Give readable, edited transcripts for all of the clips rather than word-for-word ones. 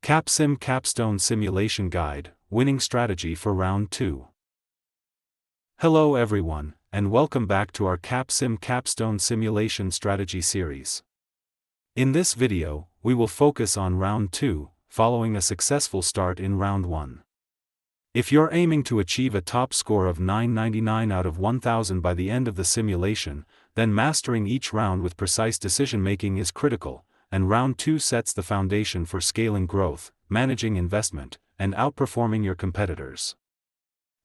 Capsim Capstone Simulation Guide, Winning Strategy for Round 2. Hello everyone, and welcome back to our Capsim Capstone Simulation Strategy series. In this video, we will focus on Round 2, following a successful start in Round 1. If you're aiming to achieve a top score of 999 out of 1000 by the end of the simulation, then mastering each round with precise decision-making is critical, and Round 2 sets the foundation for scaling growth, managing investment, and outperforming your competitors.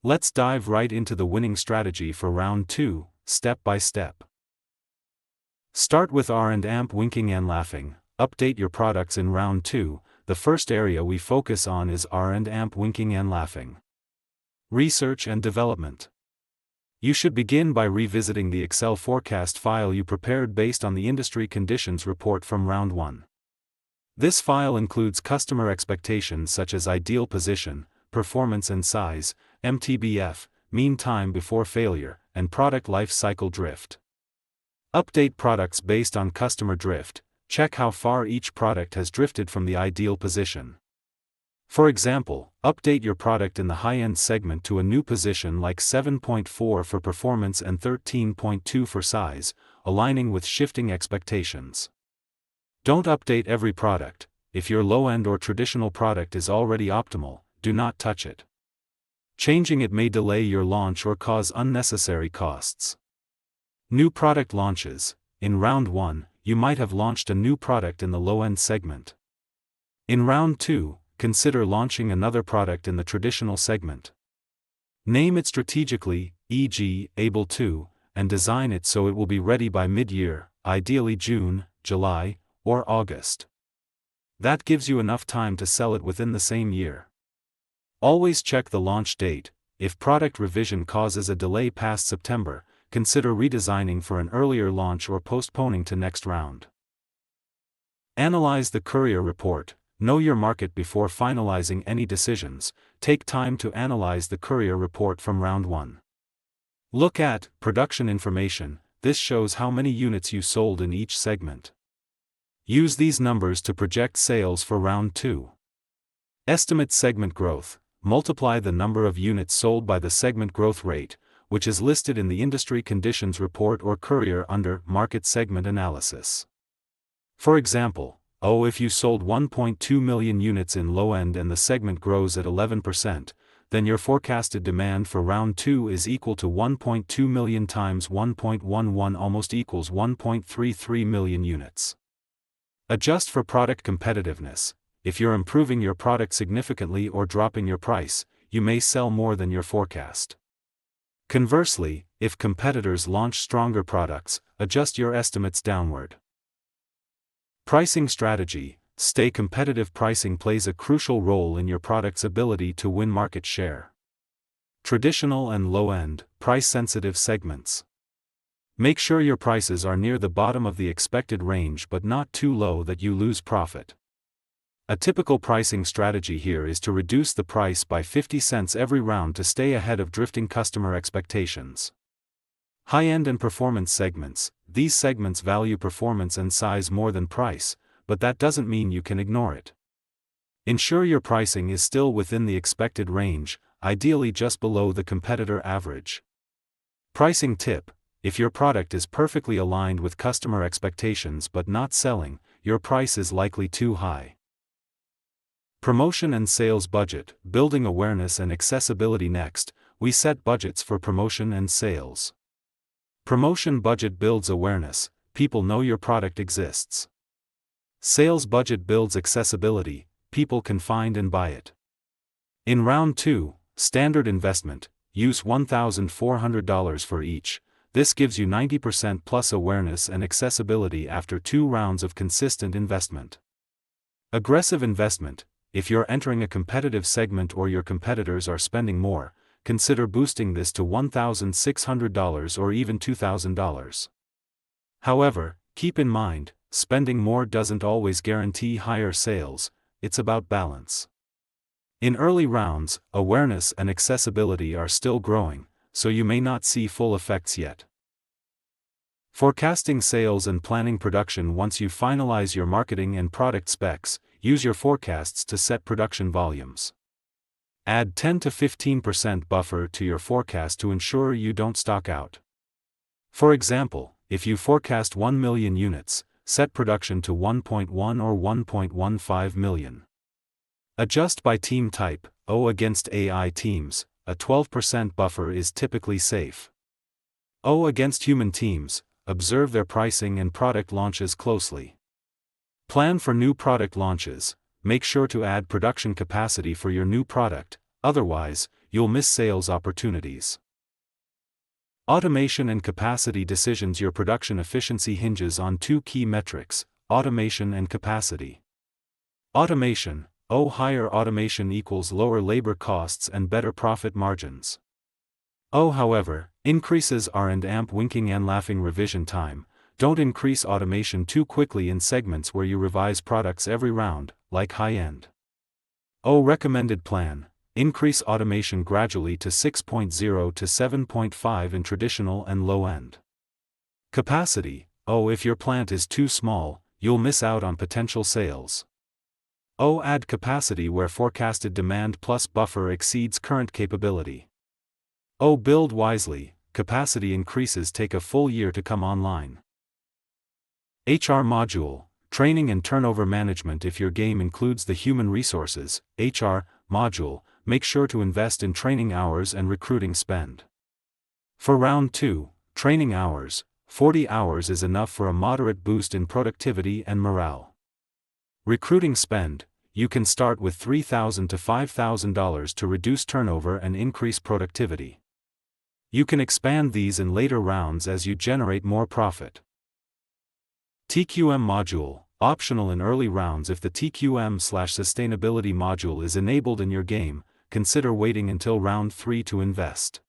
Let's dive right into the winning strategy for Round 2, step by step. Start with R and AMP winking and laughing. Update your products in Round 2. The first area we focus on is R and AMP winking and laughing. Research and development. You should begin by revisiting the Excel forecast file you prepared based on the industry conditions report from Round 1. This file includes customer expectations such as ideal position, performance and size, MTBF, mean time before failure, and product life cycle drift. Update products based on customer drift. Check how far each product has drifted from the ideal position. For example, update your product in the high-end segment to a new position like 7.4 for performance and 13.2 for size, aligning with shifting expectations. Don't update every product. If your low-end or traditional product is already optimal, do not touch it. Changing it may delay your launch or cause unnecessary costs. New product launches. In Round 1, you might have launched a new product in the low-end segment. In Round 2, consider launching another product in the traditional segment. Name it strategically, e.g., Able 2, and design it so it will be ready by mid-year, ideally June, July, or August. That gives you enough time to sell it within the same year. Always check the launch date. If product revision causes a delay past September, consider redesigning for an earlier launch or postponing to next round. Analyze the courier report. Know your market before finalizing any decisions. Take time to analyze the courier report from Round 1. Look at production information. This shows how many units you sold in each segment. Use these numbers to project sales for Round 2. Estimate segment growth. Multiply the number of units sold by the segment growth rate, which is listed in the Industry Conditions Report or Courier under Market Segment Analysis. For example, if you sold 1.2 million units in low-end and the segment grows at 11%, then your forecasted demand for Round 2 is equal to 1.2 million times 1.11 almost equals 1.33 million units. Adjust for product competitiveness. If you're improving your product significantly or dropping your price, you may sell more than your forecast. Conversely, if competitors launch stronger products, adjust your estimates downward. Pricing strategy. Stay competitive. Pricing plays a crucial role in your product's ability to win market share. Traditional and low-end, price-sensitive segments. Make sure your prices are near the bottom of the expected range but not too low that you lose profit. A typical pricing strategy here is to reduce the price by 50 cents every round to stay ahead of drifting customer expectations. High-end and performance segments. These segments value performance and size more than price, but that doesn't mean you can ignore it. Ensure your pricing is still within the expected range, ideally just below the competitor average. Pricing tip. If your product is perfectly aligned with customer expectations but not selling, your price is likely too high. Promotion and sales budget. Building awareness and accessibility. Next, we set budgets for promotion and sales. Promotion budget builds awareness. People know your product exists. Sales budget builds accessibility. People can find and buy it. In Round 2, standard investment. Use $1,400 for each. This gives you 90% plus awareness and accessibility after 2 rounds of consistent investment. Aggressive investment. If you're entering a competitive segment or your competitors are spending more, consider boosting this to $1,600 or even $2,000. However, keep in mind, spending more doesn't always guarantee higher sales. It's about balance. In early rounds, awareness and accessibility are still growing, so you may not see full effects yet. Forecasting sales and planning production. Once you finalize your marketing and product specs, use your forecasts to set production volumes. Add 10 to 15% buffer to your forecast to ensure you don't stock out. For example, if you forecast 1 million units, set production to 1.1 or 1.15 million. Adjust by team type. O against AI teams, a 12% buffer is typically safe. O against human teams, observe their pricing and product launches closely. Plan for new product launches, make sure to add production capacity for your new product, otherwise, you'll miss sales opportunities. Automation and capacity decisions. Your production efficiency hinges on two key metrics: automation and capacity. Automation. Higher automation equals lower labor costs and better profit margins. However, increases R&AMP winking and laughing revision time. Don't increase automation too quickly in segments where you revise products every round, like high-end. Recommended plan. Increase automation gradually to 6.0 to 7.5 in traditional and low-end. Capacity. If your plant is too small, you'll miss out on potential sales. Add capacity where forecasted demand plus buffer exceeds current capability. Build wisely. Capacity increases take a full year to come online. HR module, training and turnover management. If your game includes the human resources, HR, module, make sure to invest in training hours and recruiting spend. For round 2, training hours, 40 hours is enough for a moderate boost in productivity and morale. Recruiting spend, you can start with $3,000 to $5,000 to reduce turnover and increase productivity. You can expand these in later rounds as you generate more profit. TQM module, optional in early rounds. If the TQM/sustainability module is enabled in your game, consider waiting until round 3 to invest.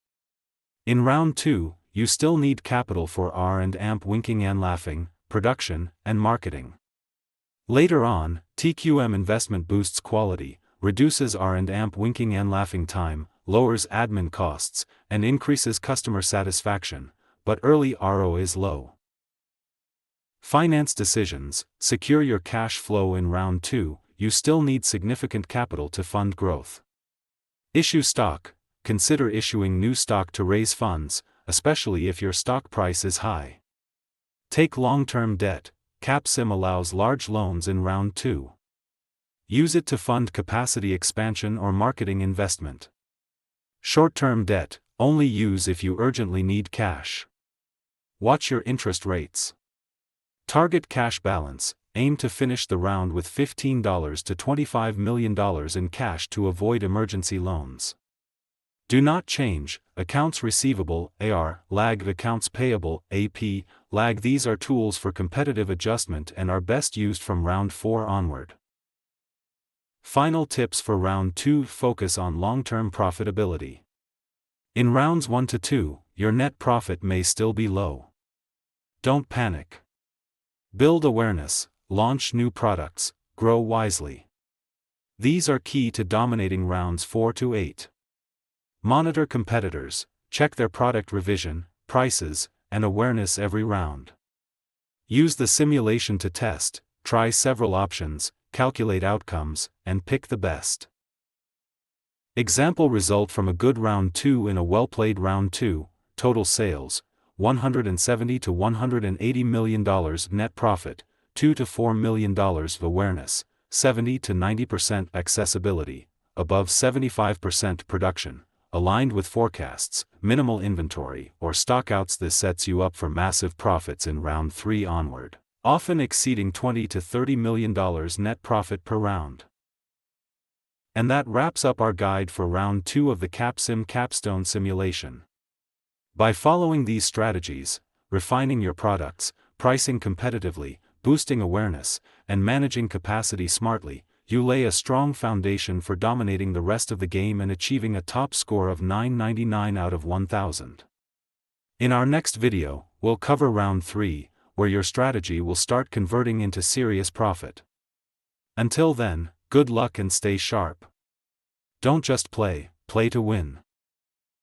In round 2, you still need capital for R&AMP winking and laughing, production, and marketing. Later on, TQM investment boosts quality, reduces R&AMP winking and laughing time, lowers admin costs, and increases customer satisfaction, but early ROI is low. Finance decisions. Secure your cash flow in round 2, you still need significant capital to fund growth. Issue stock. Consider issuing new stock to raise funds, especially if your stock price is high. Take long-term debt. Capsim allows large loans in round 2. Use it to fund capacity expansion or marketing investment. Short-term debt, only use if you urgently need cash. Watch your interest rates. Target cash balance. Aim to finish the round with $15 to $25 million in cash to avoid emergency loans. Do not change accounts receivable, AR, lagged accounts payable, AP, lag. These are tools for competitive adjustment and are best used from round 4 onward. Final tips for round 2. Focus on long-term profitability. In rounds 1 to 2, your net profit may still be low. Don't panic. Build awareness, launch new products, grow wisely. These are key to dominating rounds 4 to 8. Monitor competitors, check their product revision, prices, and awareness every round. Use the simulation to test, try several options, calculate outcomes, and pick the best. Example result from a good round 2 in a well-played round 2, total sales, $170 to $180 million net profit, $2 to $4 million awareness, 70 to 90% accessibility, above 75% production, aligned with forecasts, minimal inventory or stockouts. This sets you up for massive profits in round 3 onward, often exceeding $20 to $30 million net profit per round. And that wraps up our guide for round 2 of the Capsim Capstone simulation. By following these strategies, refining your products, pricing competitively, boosting awareness, and managing capacity smartly, you lay a strong foundation for dominating the rest of the game and achieving a top score of 999 out of 1000. In our next video, we'll cover round 3, where your strategy will start converting into serious profit. Until then, good luck and stay sharp. Don't just play, play to win.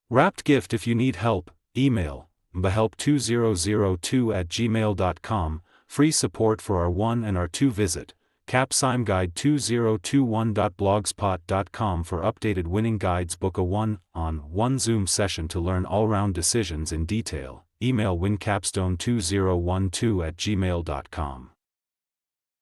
Wrapped gift. If you need help, email mbahelp2002@gmail.com. Free support for R1 and R2. Visit capsimguide2021.blogspot.com for updated winning guides. Book a one-on-one Zoom session to learn all-round decisions in detail. Email wincapstone2012@gmail.com.